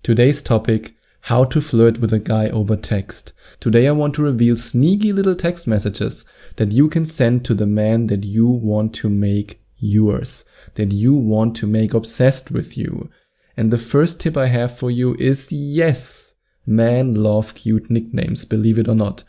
Today's topic, how to flirt with a guy over text. Today I want to reveal sneaky little text messages that you can send to the man that you want to make yours, that you want to make obsessed with you. And the first tip I have for you is yes, men love cute nicknames, believe it or not.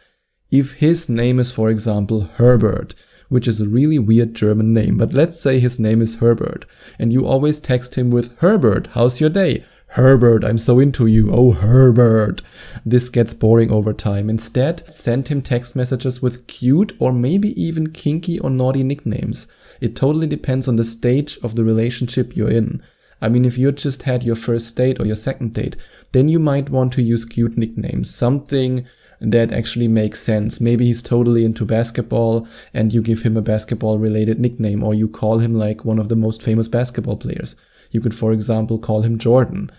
If his name is, for example, Herbert, which is a really weird German name, but let's say his name is Herbert, and you always text him with, Herbert, how's your day? Herbert, I'm so into you. Oh, Herbert. This gets boring over time. Instead, send him text messages with cute or maybe even kinky or naughty nicknames. It totally depends on the stage of the relationship you're in. I mean, if you just had your first date or your second date, then you might want to use cute nicknames, something that actually makes sense. Maybe he's totally into basketball and you give him a basketball related nickname, or you call him like one of the most famous basketball players. You could, for example, call him Jordan.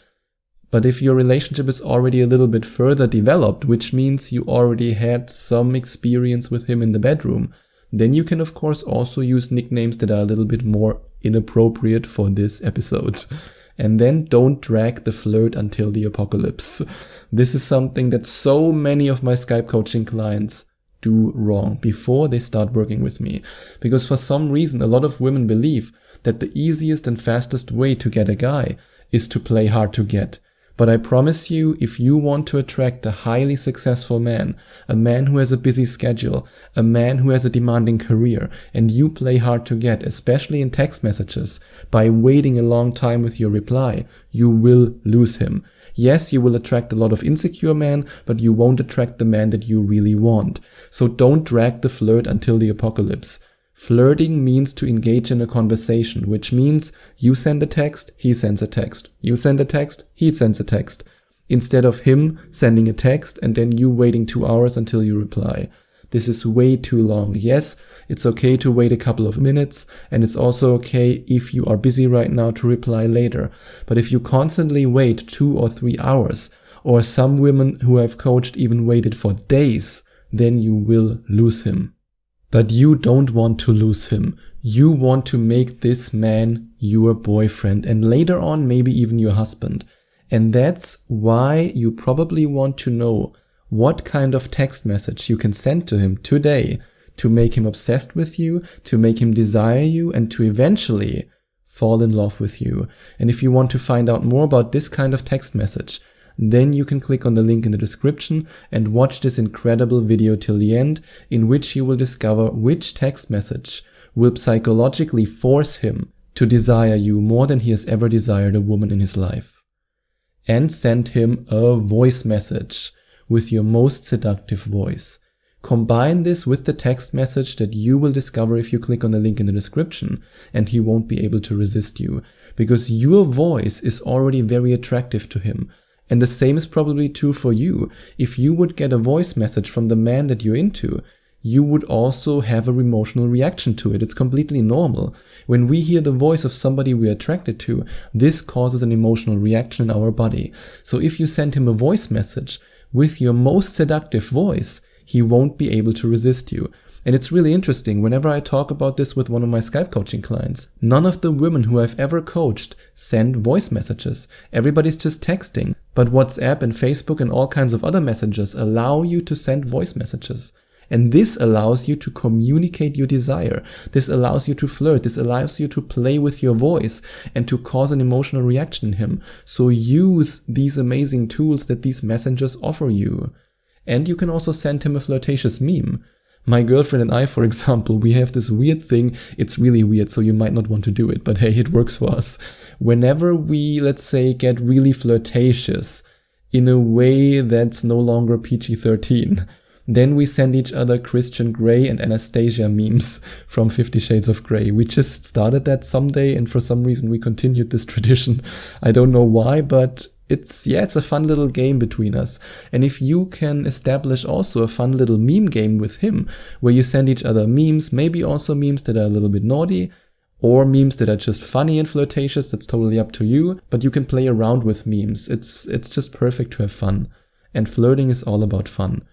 But if your relationship is already a little bit further developed, which means you already had some experience with him in the bedroom, then you can of course also use nicknames that are a little bit more inappropriate for this episode. And then don't drag the flirt until the apocalypse. This is something that so many of my Skype coaching clients do wrong before they start working with me. Because for some reason, a lot of women believe that the easiest and fastest way to get a guy is to play hard to get. But I promise you, if you want to attract a highly successful man, a man who has a busy schedule, a man who has a demanding career, and you play hard to get, especially in text messages, by waiting a long time with your reply, you will lose him. Yes, you will attract a lot of insecure men, but you won't attract the man that you really want. So don't drag the flirt until the apocalypse. Flirting means to engage in a conversation, which means you send a text, he sends a text. You send a text, he sends a text. Instead of him sending a text and then you waiting 2 hours until you reply. This is way too long. Yes, it's okay to wait a couple of minutes, and it's also okay if you are busy right now to reply later. But if you constantly wait 2 or 3 hours, or some women who I've coached even waited for days, then you will lose him. But you don't want to lose him. You want to make this man your boyfriend and later on maybe even your husband. And that's why you probably want to know what kind of text message you can send to him today to make him obsessed with you, to make him desire you, and to eventually fall in love with you. And if you want to find out more about this kind of text message, then you can click on the link in the description and watch this incredible video till the end, in which you will discover which text message will psychologically force him to desire you more than he has ever desired a woman in his life. And send him a voice message with your most seductive voice. Combine this with the text message that you will discover if you click on the link in the description, and he won't be able to resist you, because your voice is already very attractive to him. And the same is probably true for you. If you would get a voice message from the man that you're into, you would also have an emotional reaction to it. It's completely normal. When we hear the voice of somebody we're attracted to, this causes an emotional reaction in our body. So if you send him a voice message with your most seductive voice, he won't be able to resist you. And it's really interesting, whenever I talk about this with one of my Skype coaching clients, none of the women who I've ever coached send voice messages. Everybody's just texting. But WhatsApp and Facebook and all kinds of other messengers allow you to send voice messages. And this allows you to communicate your desire. This allows you to flirt. This allows you to play with your voice and to cause an emotional reaction in him. So use these amazing tools that these messengers offer you. And you can also send him a flirtatious meme. My girlfriend and I, for example, we have this weird thing. It's really weird, so you might not want to do it, but hey, it works for us. Whenever we, let's say, get really flirtatious in a way that's no longer PG-13, then we send each other Christian Grey and Anastasia memes from 50 Shades of Grey. We just started that someday, and for some reason we continued this tradition. I don't know why, but it's a fun little game between us. And if you can establish also a fun little meme game with him, where you send each other memes, maybe also memes that are a little bit naughty, or memes that are just funny and flirtatious, that's totally up to you. But you can play around with memes. It's just perfect to have fun. And flirting is all about fun.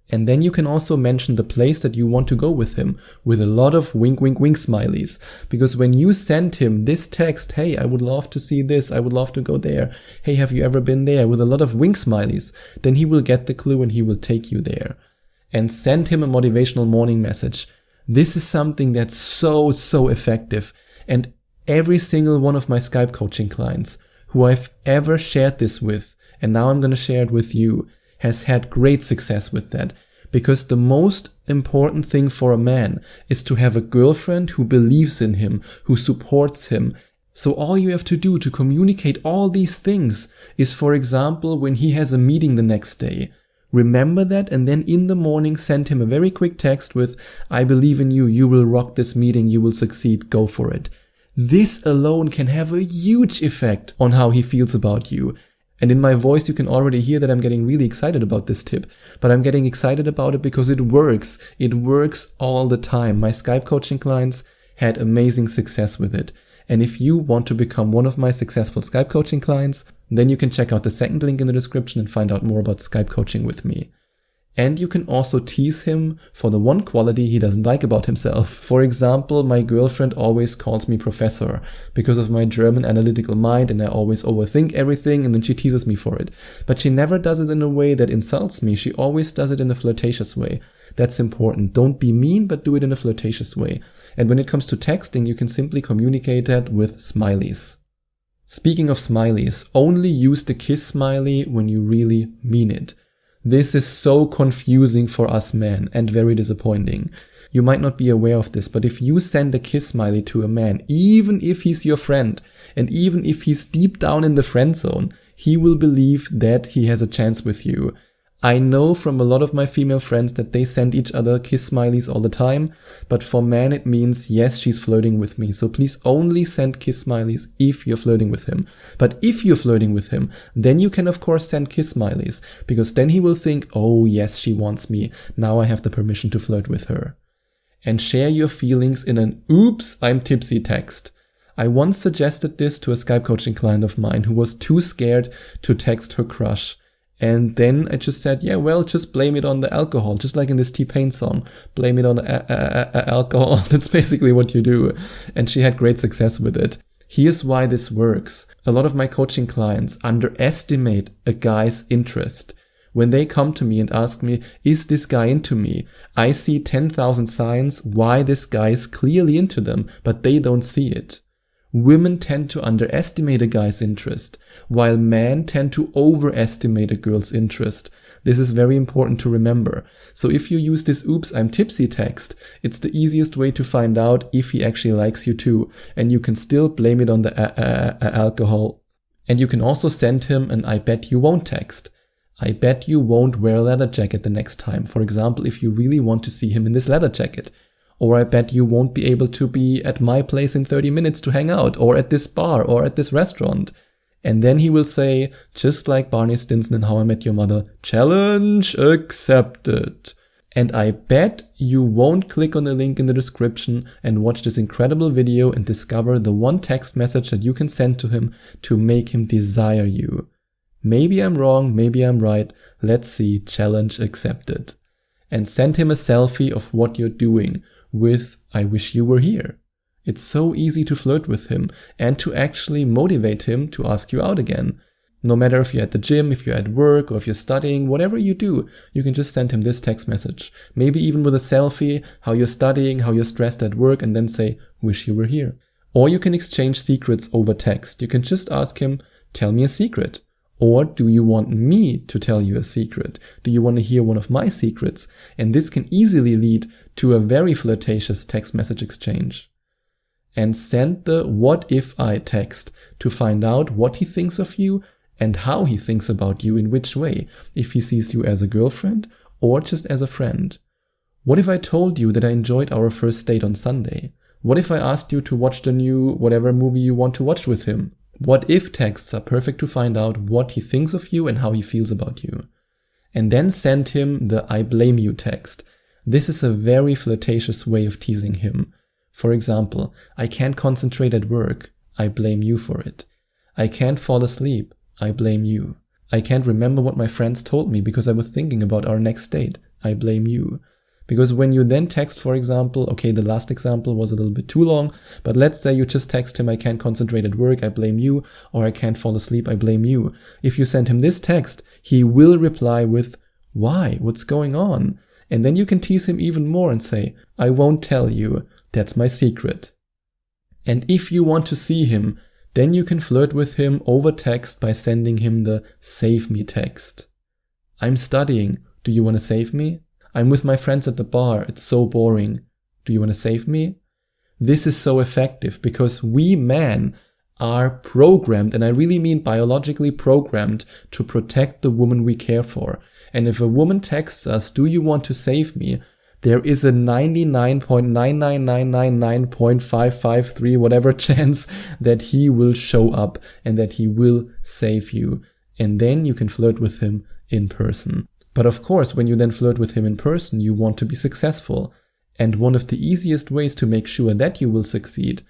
And then you can also mention the place that you want to go with him with a lot of wink, wink, wink smileys. Because when you send him this text, hey, I would love to see this, I would love to go there, hey, have you ever been there, with a lot of wink smileys, then he will get the clue and he will take you there. And send him a motivational morning message. This is something that's so effective. And every single one of my Skype coaching clients who I've ever shared this with, and now I'm going to share it with you, has had great success with that. Because the most important thing for a man is to have a girlfriend who believes in him, who supports him. So all you have to do to communicate all these things is, for example, when he has a meeting the next day, remember that, and then in the morning send him a very quick text with, I believe in you, you will rock this meeting, you will succeed, go for it. This alone can have a huge effect on how he feels about you. And in my voice, you can already hear that I'm getting really excited about this tip, but I'm getting excited about it because it works. It works all the time. My Skype coaching clients had amazing success with it. And if you want to become one of my successful Skype coaching clients, then you can check out the second link in the description and find out more about Skype coaching with me. And you can also tease him for the one quality he doesn't like about himself. For example, my girlfriend always calls me professor because of my German analytical mind, and I always overthink everything, and then she teases me for it. But she never does it in a way that insults me. She always does it in a flirtatious way. That's important. Don't be mean, but do it in a flirtatious way. And when it comes to texting, you can simply communicate that with smileys. Speaking of smileys, only use the kiss smiley when you really mean it. This is so confusing for us men and very disappointing. You might not be aware of this, but if you send a kiss smiley to a man, even if he's your friend, and even if he's deep down in the friend zone, he will believe that he has a chance with you. I know from a lot of my female friends that they send each other kiss smileys all the time, but for men it means, yes, she's flirting with me. So please only send kiss smileys if you're flirting with him. But if you're flirting with him, then you can of course send kiss smileys, because then he will think, oh yes, she wants me. Now I have the permission to flirt with her. And share your feelings in an oops, I'm tipsy text. I once suggested this to a Skype coaching client of mine who was too scared to text her crush. And then I just said, yeah, well, just blame it on the alcohol, just like in this T-Pain song, blame it on the alcohol. That's basically what you do. And she had great success with it. Here's why this works. A lot of my coaching clients underestimate a guy's interest. When they come to me and ask me, is this guy into me? I see 10,000 signs why this guy is clearly into them, but they don't see it. Women tend to underestimate a guy's interest, while men tend to overestimate a girl's interest. This is very important to remember. So if you use this oops, I'm tipsy text, it's the easiest way to find out if he actually likes you too. And you can still blame it on the alcohol. And you can also send him an I bet you won't text. I bet you won't wear a leather jacket the next time. For example, if you really want to see him in this leather jacket. Or I bet you won't be able to be at my place in 30 minutes to hang out, or at this bar, or at this restaurant. And then he will say, just like Barney Stinson in How I Met Your Mother, challenge accepted. And I bet you won't click on the link in the description and watch this incredible video and discover the one text message that you can send to him to make him desire you. Maybe I'm wrong, maybe I'm right. Let's see, challenge accepted. And send him a selfie of what you're doing with I wish you were here. It's so easy to flirt with him and to actually motivate him to ask you out again. No matter if you're at the gym, if you're at work, or if you're studying, whatever you do, you can just send him this text message. Maybe even with a selfie, how you're studying, how you're stressed at work, and then say, wish you were here. Or you can exchange secrets over text. You can just ask him, tell me a secret. Or do you want me to tell you a secret? Do you want to hear one of my secrets? And this can easily lead to a very flirtatious text message exchange. And send the what if I text to find out what he thinks of you and how he thinks about you, in which way, if he sees you as a girlfriend or just as a friend. What if I told you that I enjoyed our first date on Sunday? What if I asked you to watch the new whatever movie you want to watch with him? What if texts are perfect to find out what he thinks of you and how he feels about you. And then send him the I blame you text. This is a very flirtatious way of teasing him. For example, I can't concentrate at work. I blame you for it. I can't fall asleep. I blame you. I can't remember what my friends told me because I was thinking about our next date. I blame you. Because when you then text, for example, okay, the last example was a little bit too long, but let's say you just text him, I can't concentrate at work, I blame you, or I can't fall asleep, I blame you. If you send him this text, he will reply with, why? What's going on? And then you can tease him even more and say, I won't tell you, that's my secret. And if you want to see him, then you can flirt with him over text by sending him the save me text. I'm studying, do you want to save me? I'm with my friends at the bar, it's so boring. Do you want to save me? This is so effective because we men are programmed, and I really mean biologically programmed, to protect the woman we care for. And if a woman texts us, do you want to save me? There is a 99.99999.553 whatever chance that he will show up and that he will save you. And then you can flirt with him in person. But of course, when you then flirt with him in person, you want to be successful. And one of the easiest ways to make sure that you will succeed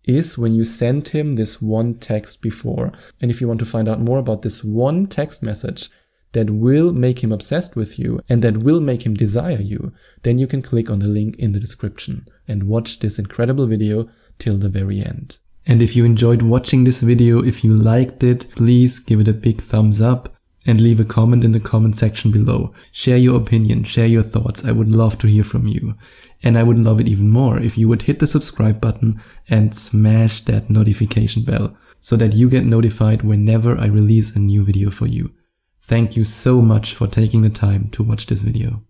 is when you send him this one text before. And if you want to find out more about this one text message that will make him obsessed with you and that will make him desire you, then you can click on the link in the description and watch this incredible video till the very end. And if you enjoyed watching this video, if you liked it, please give it a big thumbs up. And leave a comment in the comment section below. Share your opinion, share your thoughts. I would love to hear from you. And I would love it even more if you would hit the subscribe button and smash that notification bell so that you get notified whenever I release a new video for you. Thank you so much for taking the time to watch this video.